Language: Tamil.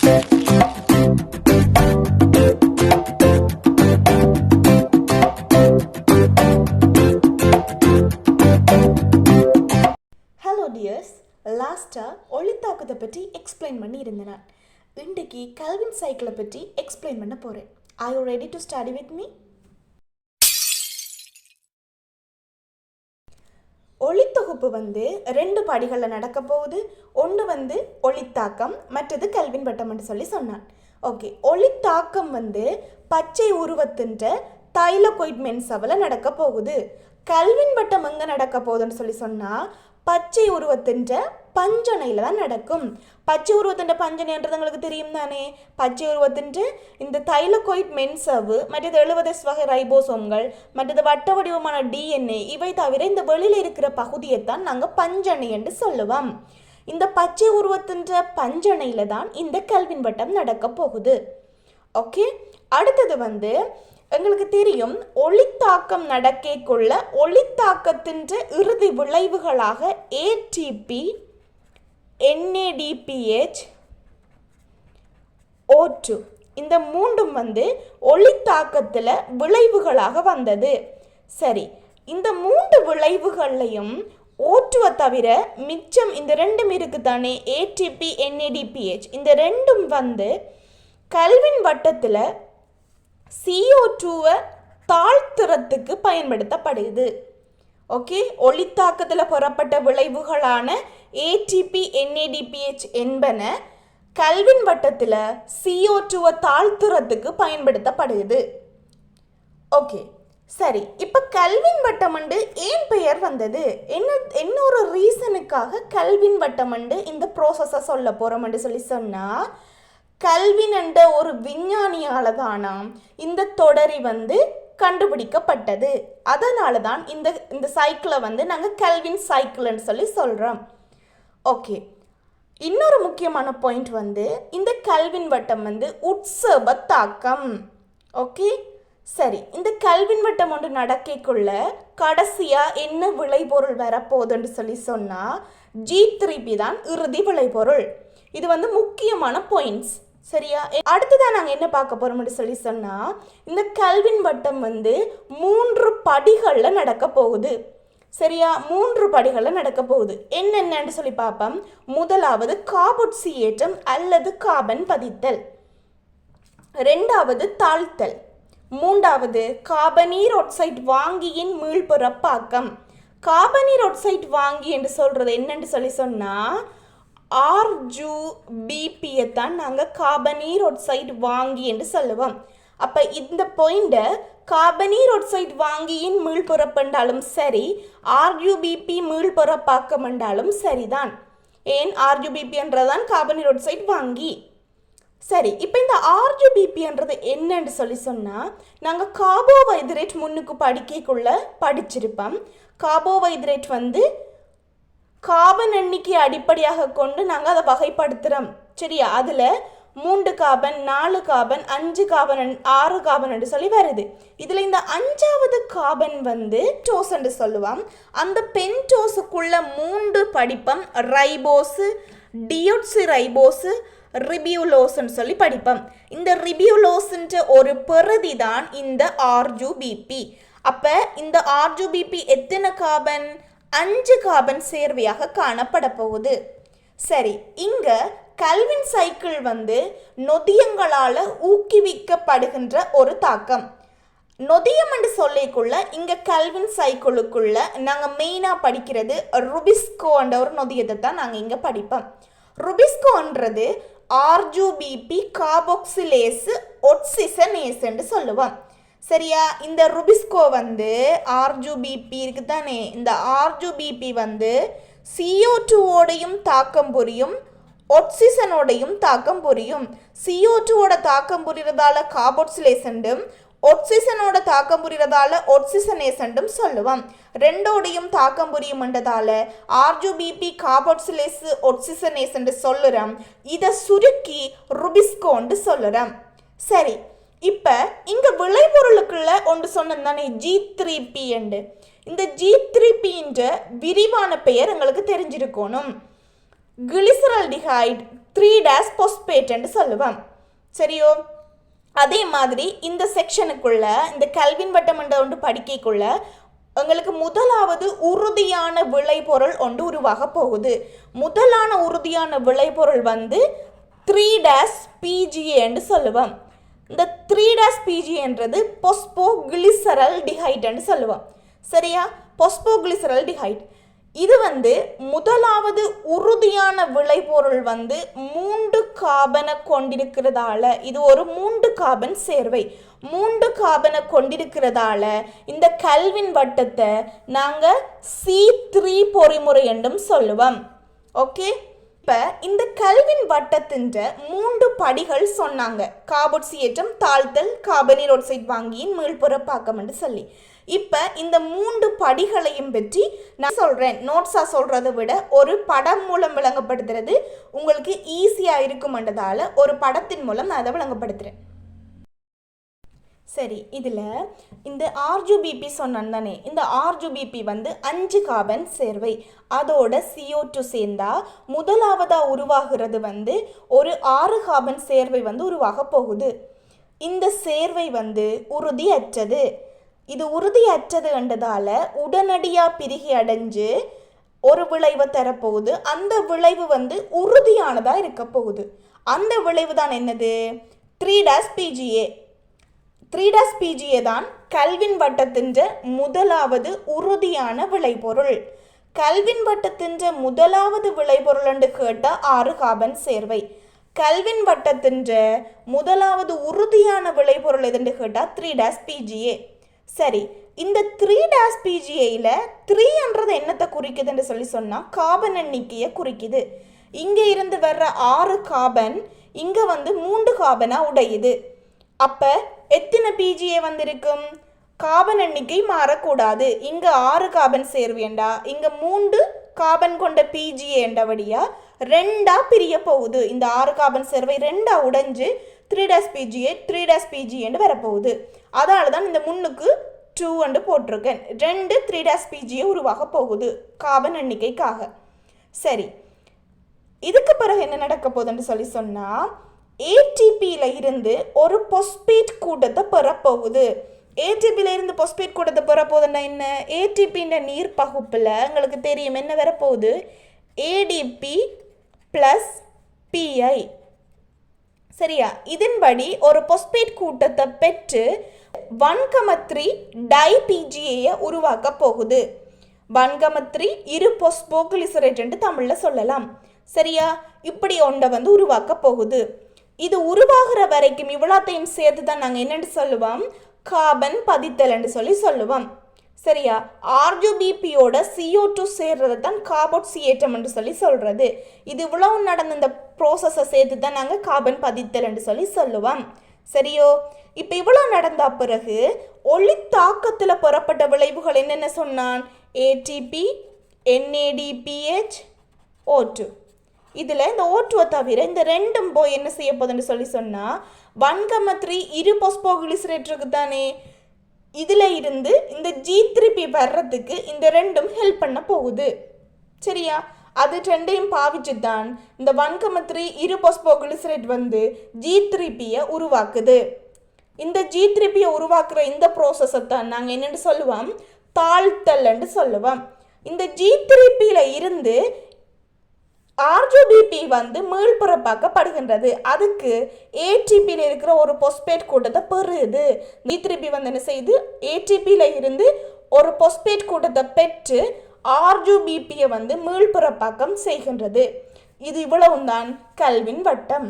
ஹலோ டியர்ஸ், லாஸ்ட்டாக ஒளித்தாக்கத்தை பற்றி எக்ஸ்பிளைன் பண்ணி இருந்தேன். இன்றைக்கு கல்வின் சைக்கிளை பற்றி எக்ஸ்பிளைன் பண்ண போகிறேன். Are you ready to study with me? ஒளித்தொகுப்பு ரெண்டு படிகளில் நடக்க போகுது. ஒன்று ஒளித்தாக்கம், மற்றது கல்வின் வட்டம் சொல்லி சொன்னான். ஓகே, ஒளித்தாக்கம் பச்சை உருவத்தின்ற தைலகோயிட் மென்சவில் நடக்க போகுது. கல்வின் வட்டம் எங்கே நடக்க போகுதுன்னு சொல்லி சொன்னால் பச்சை உருவத்தின்ற பஞ்சனையில் தான் நடக்கும். பச்சை உருவத்தின்ற பஞ்சனைன்றது உங்களுக்கு தெரியும் தானே. பச்சை உருவத்தின்ற இந்த தைலகோயிட் மென்சவ்வு, மற்றது 70S வகை ரைபோசோம்கள், மற்றது வட்ட வடிவமான DNA, இவை தவிர இந்த வெளியில் இருக்கிற பகுதியைத்தான் நாங்கள் பஞ்சனை என்று சொல்லுவோம். இந்த பச்சை உருவத்தின்ற பஞ்சனையில் தான் இந்த கல்வின் வட்டம் நடக்க போகுது. ஓகே, அடுத்தது எங்களுக்கு தெரியும் ஒளித்தாக்கம் நடக்கக்குள்ள ஒளித்தாக்கத்தின் இறுதி விளைவுகளாக ATP, NADPH, O2 இந்த மூன்றும் ஒளித்தாக்கத்தில் விளைவுகளாக வந்தது. சரி, இந்த மூன்று விளைவுகள்லையும் O2 தவிர மிச்சம் இந்த ரெண்டும் இருக்கு தானே, ATP, NADPH, இந்த ரெண்டும் கல்வின் வட்டத்தில் CO2 தாழ்த்துறதுக்கு பயன்படுத்தப்படுது. ஓகே, ஒளித்தாக்கத்தில் பெறப்பட்ட விளைவுகளான ATP, NADPH என்பன கல்வின் வட்டத்தில் CO2 தாழ்த்துறதுக்கு பயன்படுத்தப்படுது. ஓகே, சரி, இப்போ கல்வின் வட்டம் ஏன் பெயர் வந்தது, என்ன ஒரு ரீசனுக்காக கல்வின் வட்டம் இந்த ப்ரோசஸை சொல்ல போகிறோம் சொல்லி சொன்னால், கல்வின் என்ற ஒரு விஞ்ஞானியால தானாம் இந்த தொடரி கண்டுபிடிக்கப்பட்டது. அதனால தான் இந்த சைக்கிளை நாங்கள் கல்வின் சைக்கிள்னு சொல்லி சொல்கிறோம். ஓகே, இன்னொரு முக்கியமான பாயிண்ட் இந்த கல்வின் வட்டம் உட்சேப தாக்கம். ஓகே, சரி, இந்த கல்வின் வட்டம் ஒன்று நடக்கக்குள்ள கடைசியாக என்ன விளைபொருள் வரப்போகுதுன்னு சொல்லி சொன்னால் G3P தான் இறுதி விளைபொருள். இது முக்கியமான பாயிண்ட்ஸ். சரியா, அடுத்ததான் நாங்கள் என்ன பார்க்க போகிறோம்னு சொல்லி சொன்னால், இந்த கல்வின் வட்டம் 3 படிகளில் நடக்க போகுது. சரியா, 3 படிகளில் நடக்க போகுது. என்னென்னு சொல்லி பார்ப்போம். முதலாவது கார்போக்சிலேற்றம் அல்லது கார்பன் பதித்தல், ரெண்டாவது தாழ்த்தல், மூன்றாவது கார்பனீர் ஆக்சைடு வாங்கியின் மீள்புறப்பாக்கம். கார்பனீர் ஆக்சைடு வாங்கி என்று சொல்கிறது என்னன்னு சொல்லி சொன்னால் RGBP தான் நாங்கள் கார்பனீர் ஆக்சைடு வாங்கி என்று சொல்லுவோம். அப்போ இந்த பாயிண்ட்டை கார்பனீர் ஆக்சைடு வாங்கியின் மீள்புறப்பென்றாலும் சரி, RGBP மீள்புறப்பாக்கம் என்றாலும் சரிதான். ஏன் RGBP என்றதான் கார்பனீர் ஆக்சைடு வாங்கி. சரி, இப்போ இந்த RGBPன்றது என்னன்னு சொல்லி சொன்னால், நாங்கள் கார்போஹைட்ரேட் முன்னுக்கு படிக்கக்குள்ள படிச்சிருப்போம். கார்போஹைட்ரேட் கார்பன் எண்ணிக்கை அடிப்படையாக கொண்டு நாங்கள் அதை வகைப்படுத்துகிறோம். சரியா, அதில் 3 கார்பன், 4 கார்பன், 5 கார்பன், 6 கார்பன் என்று சொல்லி வருது. இதில் இந்த 5வது கார்பன் பென்டோஸ் என்று சொல்லுவோம். அந்த பென்டோஸுக்குள்ள 3 படிப்பம் ரைபோஸு, டியோக்சி ரைபோஸு, ரிபியூலோஸ்ன்னு சொல்லி படிப்போம். இந்த ரிபியூலோஸ்ன்ற ஒரு பிரதி தான் இந்த RGBP. அப்போ இந்த RGBP எத்தனை கார்பன்? 5 கார்பன் சேர்வையாக காணப்பட போகுது. சரி, இங்கே கல்வின் சைக்கிள் நொதியங்களால் ஊக்குவிக்கப்படுகின்ற ஒரு தாக்கம். நொதியம் என்று சொல்லிக்குள்ள இங்கே கல்வின் சைக்கிளுக்குள்ள நாங்கள் மெயினாக படிக்கிறது ருபிஸ்கோன்ற ஒரு நொதியத்தை தான் நாங்கள் இங்கே படிப்போம். ருபிஸ்கோன்றது RGBP கார்பாக்சிலேஸ் ஒட்சிசனேஸ் என்று சொல்லுவோம். சரியா, இந்த ருபிஸ்கோ RGBP இருக்கு தானே, இந்த RGBP CO2ஓடையும் தாக்கம் புரியும், ஒட்சிசனோடையும் தாக்கம் புரியும். CO2ஓட தாக்கம் புரியறதால கார்பாக்சிலேசண்டும், ஒட்சிசனோட தாக்கம் புரியறதால ஒட்சிசனேசண்டும் சொல்லுவோம். ரெண்டோடையும் தாக்கம் புரியும்ன்றதால RGBP கார்பாக்சிலேஸ் ஒட்சிசனேஸ் என்று சொல்லுறோம். இதை சுருக்கி ருபிஸ்கோன்னு சொல்லுறோம். சரி, இப்போ இங்கே விளைபொருளுக்குள்ள ஒன்று சொன்னது தானே G3P என்று. இந்த G3P விரிவான பெயர் எங்களுக்கு தெரிஞ்சிருக்கணும். கிளிசரல்டிஹைட், 3' பாஸ்பேட் என்று சொல்லுவோம். சரியோ? அதே மாதிரி இந்த செக்ஷனுக்குள்ள இந்த கல்வின் வட்டம் என்ற ஒன்று படிக்கைக்குள்ள உங்களுக்கு முதலாவது உறுதியான விளைபொருள் ஒன்று உருவாக போகுது. முதலான உறுதியான விளைபொருள் வந்து 3' PGA என்று சொல்லுவோம். இந்த 3' PGAன்றது பாஸ்போகிளிசரல்டிஹைட் என்று சொல்லுவோம். சரியா? பாஸ்போகிளிசரல்டிஹைட் இது வந்து முதலாவது உறுதியான விளைபொருள் வந்து 3 கார்பனை கொண்டிருக்கிறதால இது ஒரு 3 கார்பன் சேர்வை. 3 கார்பனை கொண்டிருக்கிறதால இந்த கல்வின் வட்டத்தை நாங்கள் C3 பொறிமுறை என்றும் சொல்லுவோம். ஓகே, இப்போ இந்த கல்வின் வட்டத்தின் 3 படிகள் சொன்னாங்க. கார்போக்சிலேற்றம், தாழ்த்தல், கார்பனீரொட்சைட் வாங்கியின் மீள்புறப்பாக்கம் என்று சொல்லி. இப்போ இந்த 3 படிகளையும் பற்றி நான் சொல்கிறேன். நோட்ஸாக சொல்கிறத விட ஒரு படம் மூலம் விளங்கப்படுத்துறது உங்களுக்கு ஈஸியாக இருக்குமென்றதால ஒரு படத்தின் மூலம் நான் அதை விளங்கப்படுத்துகிறேன். சரி, இதில் இந்த RGBP சொன்னேன் தானே, இந்த RGBP வந்து 5 கார்பன் சேர்வை. அதோட CO2 சேர்ந்தா முதலாவதாக உருவாகிறது வந்து ஒரு 6 கார்பன் சேர்வை வந்து உருவாக போகுது. இந்த சேர்வை வந்து உறுதியற்றது. இது உறுதியற்றது என்றதால உடனடியாக பிரிகை அடைஞ்சு ஒரு விளைவை தரப்போகுது. அந்த விளைவு வந்து உறுதியானதாக இருக்க போகுது. அந்த விளைவு தான் என்னது? 3' PGA. 3' PGA தான் கல்வின் வட்டத்தின் முதலாவது உறுதியான விளைபொருள். கல்வின் வட்டத்தின் முதலாவது விளைபொருள் என்று கேட்டால் 6 கார்பன் சேர்வை. கல்வின் வட்டத்தின் முதலாவது உறுதியான விளைபொருள் எதுன்னு கேட்டால் 3' PGA. சரி, இந்த 3' PGAயில் 3என்றது என்னத்தை குறிக்குதுன்னு சொல்லி சொன்னால் கார்பன் எண்ணிக்கையை குறிக்குது. இங்கே இருந்து வர்ற 6 கார்பன் இங்கே வந்து 3 கார்பனாக உடையுது. அப்போ எத்தனை PGA வந்திருக்கும்? கார்பன் எண்ணிக்கை மாறக்கூடாது. இங்கே 6 கார்பன் சேர்வேண்டா, இங்கே 3 கார்பன் கொண்ட PGA என்றபடியா 2ஆக பிரிய போகுது. இந்த 6 கார்பன் சேர்வை 2ஆக உடைஞ்சு 3' PGA 3' PGA என்று வரப்போகுது. அதனால தான் இந்த முன்னுக்கு 2 என்று போட்டிருக்கேன். 2 3' PGA உருவாக போகுது கார்பன் எண்ணிக்கைக்காக. சரி, இதுக்கு பிறகு என்ன நடக்க போகுதுன்னு சொல்லி சொன்னால் ATPயில் இருந்து ஒரு பாஸ்பேட் கூட்டத்தை பெறப்போகுது. ATPயில் இருந்து பாஸ்பேட் கூட்டத்தை பெறப்போகுதுன்னா என்ன? ATPன்ற நீர் பகுப்பில் உங்களுக்கு தெரியும் என்ன வரப்போகுது? ADP + PI. சரியா? இதன்படி ஒரு பாஸ்பேட் கூட்டத்தை பெற்று 1,3 டைபிஜிஏயை உருவாக்க போகுது. 1,3 இரு பாஸ்போகிளிசரேட் என்று தமிழில் சொல்லலாம். சரியா? இப்படி ஒன்றை வந்து உருவாக்க போகுது. இது உருவாகிற வரைக்கும் இவ்வளோத்தையும் சேர்த்து தான் நாங்கள் என்னென்னு சொல்லுவோம்? கார்பன் பதித்தல் என்று சொல்லுவோம். சரியா? RGBPயோட CO2 சேர்றதை தான் கார்போக்சிலேற்றம் என்று சொல்கிறது. இது இவ்வளவு நடந்த இந்த ப்ரோசஸை சேர்த்து தான் நாங்கள் கார்பன் பதித்தல் என்று சொல்லுவோம். சரியோ? இப்போ இவ்வளோ நடந்த பிறகு ஒளி தாக்கத்தில் பெறப்பட்ட விளைவுகள் என்னென்ன சொன்னான்? ATP, NADPH, O2. இதில் இந்த O2 தவிர இந்த ரெண்டும் போய் என்ன செய்ய போகுதுன்னு சொன்னால் 1,3 இரு பாஸ்போகிளிசரேட் இருக்கு தானே, இதில் இருந்து இந்த G3P வர்றதுக்கு இந்த ரெண்டும் ஹெல்ப் பண்ண போகுது. சரியா? அது ரெண்டையும் பாவிச்சு தான் இந்த 1,3 இரு பாஸ்போகிளிசரேட் வந்து G3Pயை உருவாக்குது. இந்த G3Pயை உருவாக்குற இந்த ப்ரோசஸை தான் நாங்கள் என்னென்னு சொல்லுவோம்? தாழ்த்தல் என்று சொல்லுவோம். இந்த G3Pயில் இருந்து RGBP வந்து மீள்புறப்பாக்கப்படுகின்றது. அதுக்கு ATPயில் இருக்கிற ஒரு பாஸ்பேட் கூட்டத்தை பெறுது. G3P வந்து என்ன செய்யுது? ATPயில் இருந்து ஒரு பாஸ்பேட் கூட்டத்தை பெற்று RGBPயை வந்து மீள்புறப்பாக்கம் செய்கின்றது. இது இவ்வளவுதான் கல்வின் வட்டம்.